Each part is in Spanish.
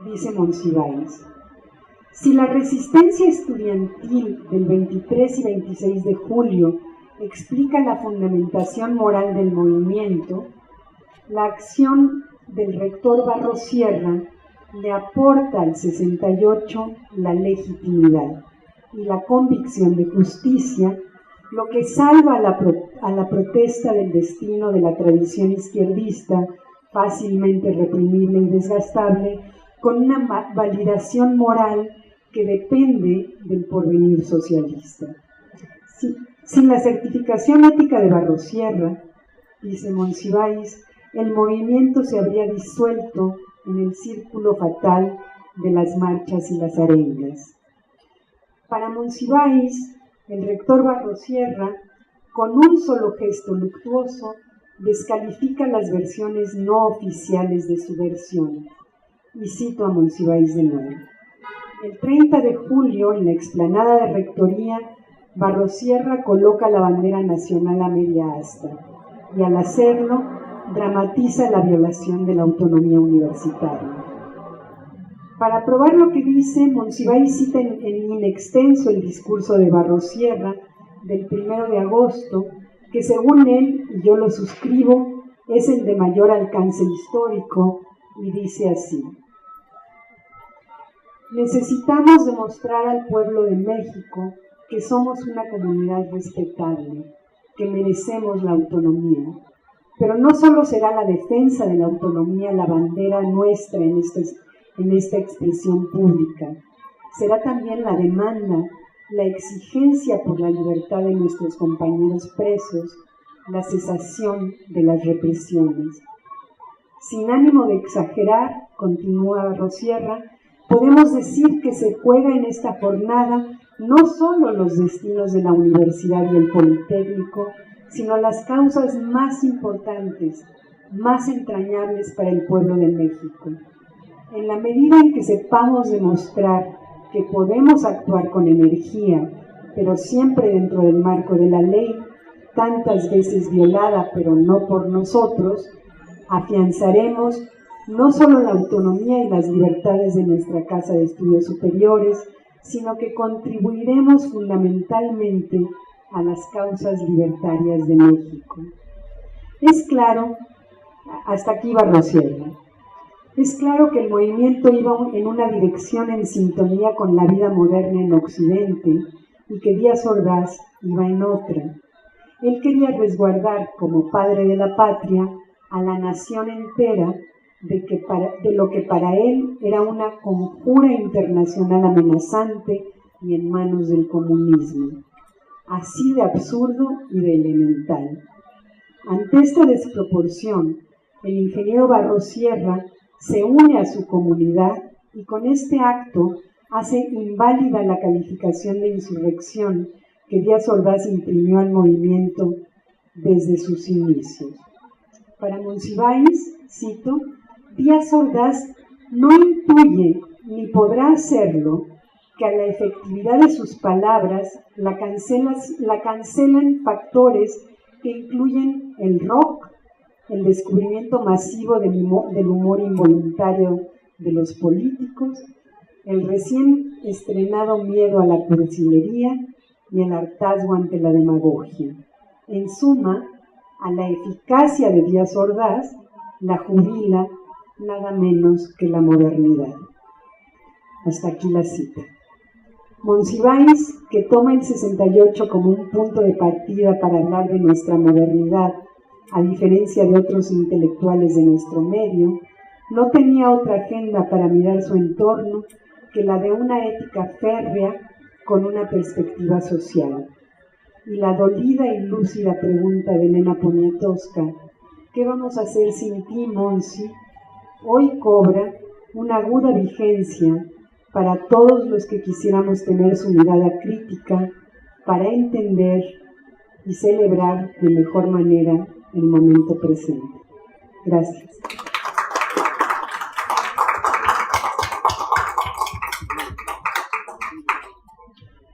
dice Monsiváis. Si la resistencia estudiantil del 23 y 26 de julio explica la fundamentación moral del movimiento, la acción del rector Barros Sierra le aporta al 68 la legitimidad y la convicción de justicia, lo que salva a la protesta del destino de la tradición izquierdista, fácilmente reprimible y desgastable, con una validación moral que depende del porvenir socialista. Sin la certificación ética de Barros Sierra, dice Monsiváis, el movimiento se habría disuelto en el círculo fatal de las marchas y las arengas. Para Monsiváis, el rector Barros Sierra, con un solo gesto luctuoso, descalifica las versiones no oficiales de su versión. Y cito a Monsiváis de nuevo. El 30 de julio, en la explanada de Rectoría, Barros Sierra coloca la bandera nacional a media asta y al hacerlo dramatiza la violación de la autonomía universitaria. Para probar lo que dice, Monsiváis cita en extenso el discurso de Barros Sierra del 1 de agosto, que según él, y yo lo suscribo, es el de mayor alcance histórico, y dice así: necesitamos demostrar al pueblo de México que somos una comunidad respetable, que merecemos la autonomía. Pero no solo será la defensa de la autonomía la bandera nuestra en esta expresión pública, será también la demanda, la exigencia por la libertad de nuestros compañeros presos, la cesación de las represiones. Sin ánimo de exagerar, continúa Barros Sierra, podemos decir que se juega en esta jornada no solo los destinos de la universidad y el Politécnico, sino las causas más importantes, más entrañables para el pueblo de México. En la medida en que sepamos demostrar que podemos actuar con energía, pero siempre dentro del marco de la ley, tantas veces violada, pero no por nosotros, afianzaremos no solo la autonomía y las libertades de nuestra Casa de Estudios Superiores, sino que contribuiremos fundamentalmente a las causas libertarias de México. Es claro, hasta aquí Barros Sierra, es claro que el movimiento iba en una dirección en sintonía con la vida moderna en Occidente y que Díaz Ordaz iba en otra. Él quería resguardar como padre de la patria a la nación entera de lo que para él era una conjura internacional amenazante y en manos del comunismo. Así de absurdo y de elemental. Ante esta desproporción, el ingeniero Barros Sierra se une a su comunidad y con este acto hace inválida la calificación de insurrección que Díaz Ordaz imprimió al movimiento desde sus inicios. Para Monsiváis, cito, Díaz Ordaz no intuye ni podrá hacerlo que a la efectividad de sus palabras la cancelan factores que incluyen el rock, el descubrimiento masivo del humor involuntario de los políticos, el recién estrenado miedo a la cursilería y el hartazgo ante la demagogia. En suma, a la eficacia de Díaz Ordaz la jubila nada menos que la modernidad. Hasta aquí la cita. Monsiváis, que toma el 68 como un punto de partida para hablar de nuestra modernidad, a diferencia de otros intelectuales de nuestro medio, no tenía otra agenda para mirar su entorno que la de una ética férrea con una perspectiva social. Y la dolida y lúcida pregunta de Elena Poniatowska, ¿qué vamos a hacer sin ti, Monsi?, hoy cobra una aguda vigencia para todos los que quisiéramos tener su mirada crítica para entender y celebrar de mejor manera el momento presente. Gracias.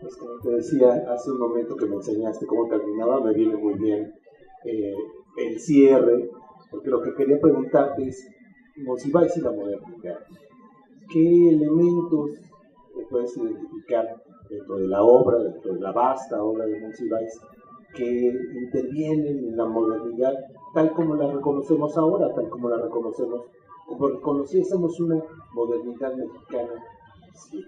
Pues como te decía hace un momento que me enseñaste cómo terminaba, me viene muy bien el cierre, porque lo que quería preguntarte es Monsiváis y la modernidad. ¿qué elementos puedes identificar dentro de la obra, dentro de la vasta obra de Monsiváis, que intervienen en la modernidad tal como la reconocemos ahora, tal como la reconocemos, como reconociésemos una modernidad mexicana? Sí,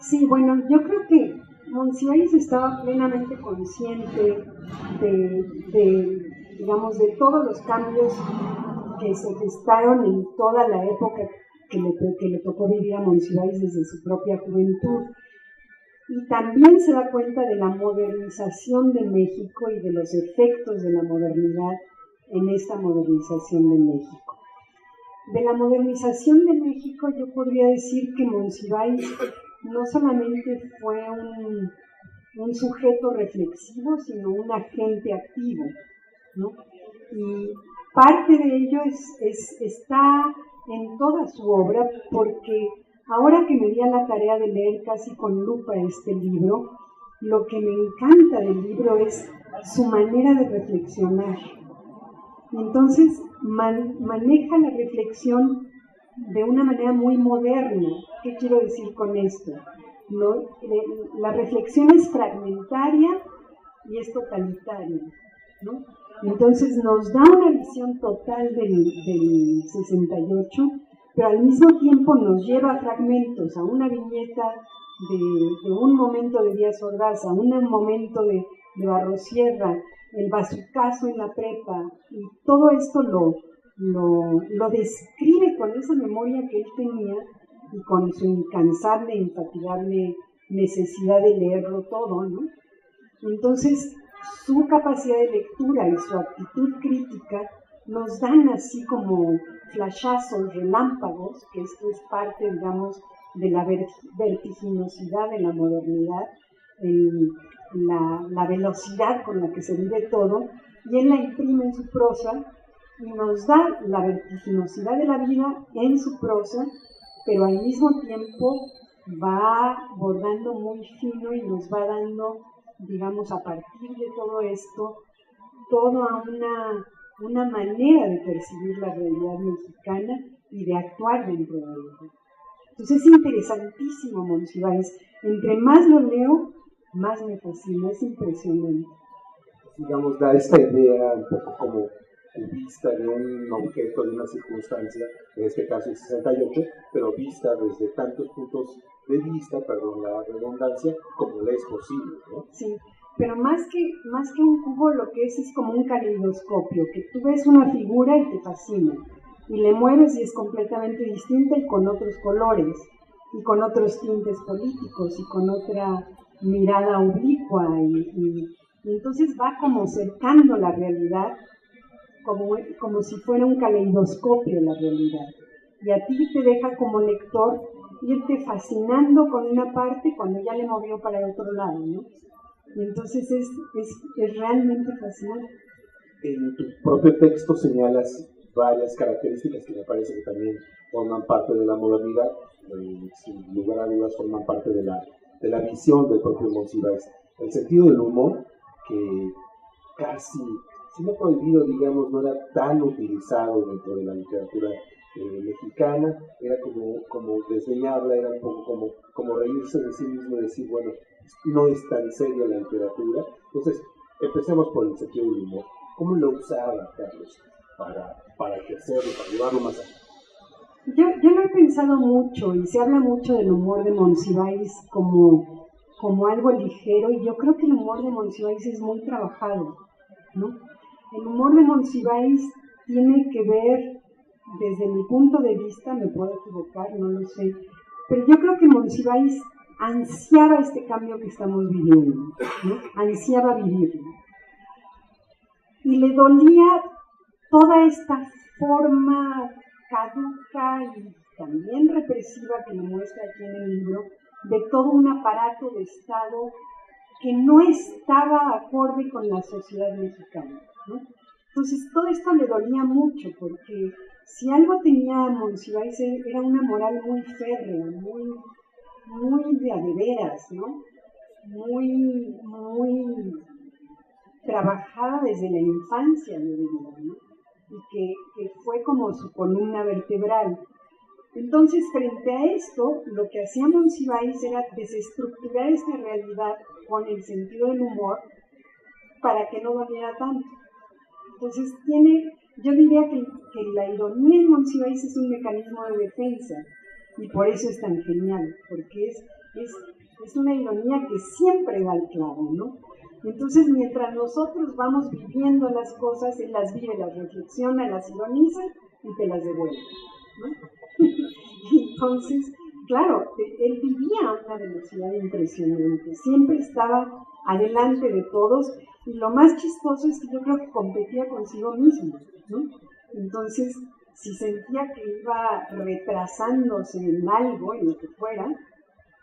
sí, bueno, yo creo que Monsiváis estaba plenamente consciente digamos, de todos los cambios que se gestaron en toda la época que le tocó vivir a Monsiváis desde su propia juventud. Y también se da cuenta de la modernización de México y de los efectos de la modernidad en esta modernización de México. De la modernización de México yo podría decir que Monsiváis no solamente fue un sujeto reflexivo, sino un agente activo, ¿no? Y parte de ello está en toda su obra, porque ahora que me di a la tarea de leer casi con lupa este libro, lo que me encanta del libro es su manera de reflexionar. Y entonces maneja la reflexión de una manera muy moderna. ¿Qué quiero decir con esto? ¿No? La reflexión es fragmentaria y es totalitaria, ¿no? Entonces nos da una visión total del 68, pero al mismo tiempo nos lleva a fragmentos, a una viñeta de un momento de Díaz Ordaz, a un momento de Barrosierra, el bazucazo en la prepa, y todo esto lo describe con esa memoria que él tenía y con su incansable, infatigable necesidad de leerlo todo, ¿no? Entonces, su capacidad de lectura y su actitud crítica nos dan así como flashazos, relámpagos, que esto es parte, digamos, de la vertiginosidad de la modernidad, la velocidad con la que se vive todo, y él la imprime en su prosa y nos da la vertiginosidad de la vida en su prosa, pero al mismo tiempo va bordando muy fino y nos va dando, digamos, a partir de todo esto, toda una manera de percibir la realidad mexicana y de actuar dentro de ella. Entonces es interesantísimo Monsiváis. Entre más lo leo, más me fascina, es impresionante. Digamos, da esta idea un poco como vista de un objeto, de una circunstancia, en este caso el 68, pero vista desde tantos puntos de vista, perdón la redundancia, como le es posible, ¿no? Sí, pero más que un cubo, lo que es como un caleidoscopio, que tú ves una figura y te fascina, y le mueves y es completamente distinta y con otros colores, y con otros tintes políticos, y con otra mirada oblicua, y entonces va como cercando la realidad, como si fuera un caleidoscopio la realidad. Y a ti te deja como lector irte fascinando con una parte cuando ya le movió para el otro lado, ¿no? Y entonces es realmente fascinante. En tu propio texto señalas varias características que me parece que también forman parte de la modernidad, sin lugar a dudas forman parte de la visión del propio Monsiváis. El sentido del humor, que casi, si no prohibido, digamos, no era tan utilizado dentro de la literatura mexicana, era como desdeñarla, era un poco como reírse de sí mismo y decir, bueno, no es tan seria la literatura. Entonces, empecemos por el sentido del humor. ¿Cómo lo usaba Carlos para ejercerlo, para llevarlo más allá? Yo lo he pensado mucho y se habla mucho del humor de Monsiváis como algo ligero, y yo creo que el humor de Monsiváis es muy trabajado, ¿no? El humor de Monsiváis tiene que ver, desde mi punto de vista, me puedo equivocar, no lo sé, pero yo creo que Monsiváis ansiaba este cambio que estamos viviendo, ¿no? Ansiaba vivirlo. Y le dolía toda esta forma caduca y también represiva que me muestra aquí en el libro, de todo un aparato de Estado que no estaba acorde con la sociedad mexicana, ¿no? Entonces todo esto le dolía mucho, porque si algo tenía Monsiváis era una moral muy férrea, muy de a de veras, ¿no? Muy trabajada desde la infancia, yo diría, ¿no? Y que fue como su columna vertebral. Entonces, frente a esto, lo que hacía Monsiváis era desestructurar esta realidad con el sentido del humor para que no doliera tanto. Entonces, yo diría que la ironía en Monsiváis es un mecanismo de defensa y por eso es tan genial, porque es una ironía que siempre da el clavo, ¿no? Entonces, mientras nosotros vamos viviendo las cosas, él las vive, las reflexiona, las ironiza y te las devuelve, ¿no? Entonces, claro, él vivía a una velocidad impresionante, siempre estaba adelante de todos, y lo más chistoso es que yo creo que competía consigo mismo, ¿no? Entonces, si sentía que iba retrasándose en algo, en lo que fuera,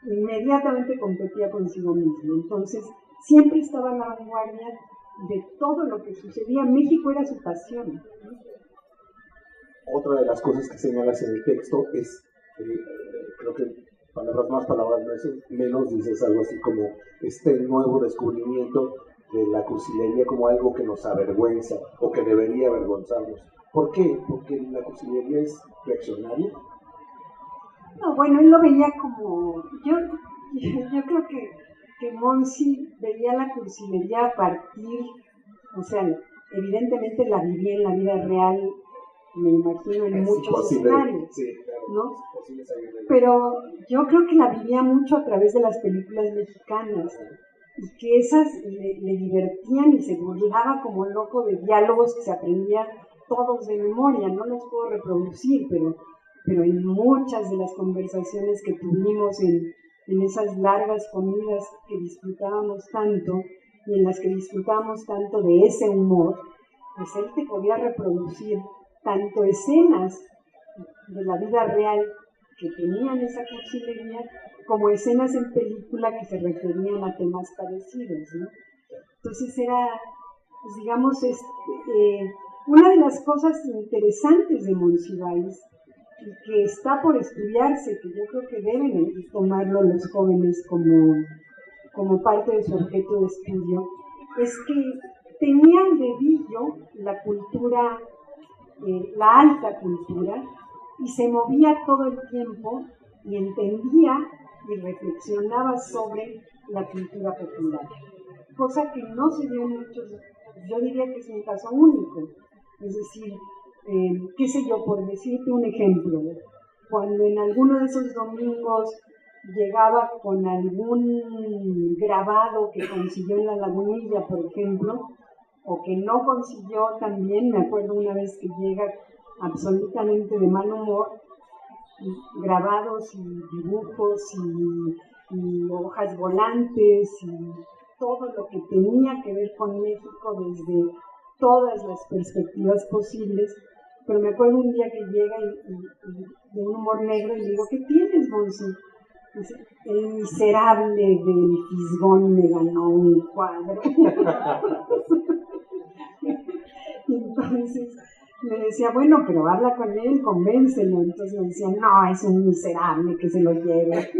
inmediatamente competía consigo mismo. Entonces, siempre estaba a la vanguardia de todo lo que sucedía. México era su pasión, ¿no? Otra de las cosas que señalas en el texto es, creo que palabras más, palabras menos, dices algo así como este nuevo descubrimiento de la cursilería como algo que nos avergüenza o que debería avergonzarnos. ¿Por qué? ¿Porque la cursilería es reaccionaria? No, bueno, él lo veía como... Yo creo que Monsi veía la cursilería a partir, o sea, evidentemente la vivía en la vida real, me imagino, en muchos escenarios, sí, claro, ¿no? Pero yo creo que la vivía mucho a través de las películas mexicanas y que esas le divertían y se burlaba como loco de diálogos que se aprendía todos de memoria. No los puedo reproducir, pero en muchas de las conversaciones que tuvimos en esas largas comidas que disfrutábamos tanto y en las que disfrutábamos tanto de ese humor, pues él te podía reproducir tanto escenas de la vida real que tenían esa cursilería, como escenas en película que se referían a temas parecidos, ¿no? Entonces era, pues digamos, una de las cosas interesantes de Monsiváis, y que está por estudiarse, que yo creo que deben tomarlo los jóvenes como parte de su objeto de estudio, es que tenía el dedillo la cultura, la alta cultura, y se movía todo el tiempo y entendía y reflexionaba sobre la cultura popular, cosa que no se dio en muchos, yo diría que es un caso único. Es decir, qué sé yo, por decirte un ejemplo, cuando en alguno de esos domingos llegaba con algún grabado que consiguió en la Lagunilla, por ejemplo, o que no consiguió también, me acuerdo una vez que llega absolutamente de mal humor, grabados y dibujos y hojas volantes y todo lo que tenía que ver con México desde todas las perspectivas posibles. Pero me acuerdo un día que llega y de un humor negro y le digo, ¿qué tienes, Monsi? Dice, el miserable del Fisgón me ganó un cuadro. Y entonces le decía, bueno, pero habla con él, convéncelo. Entonces me decía, no, es un miserable, que se lo lleve.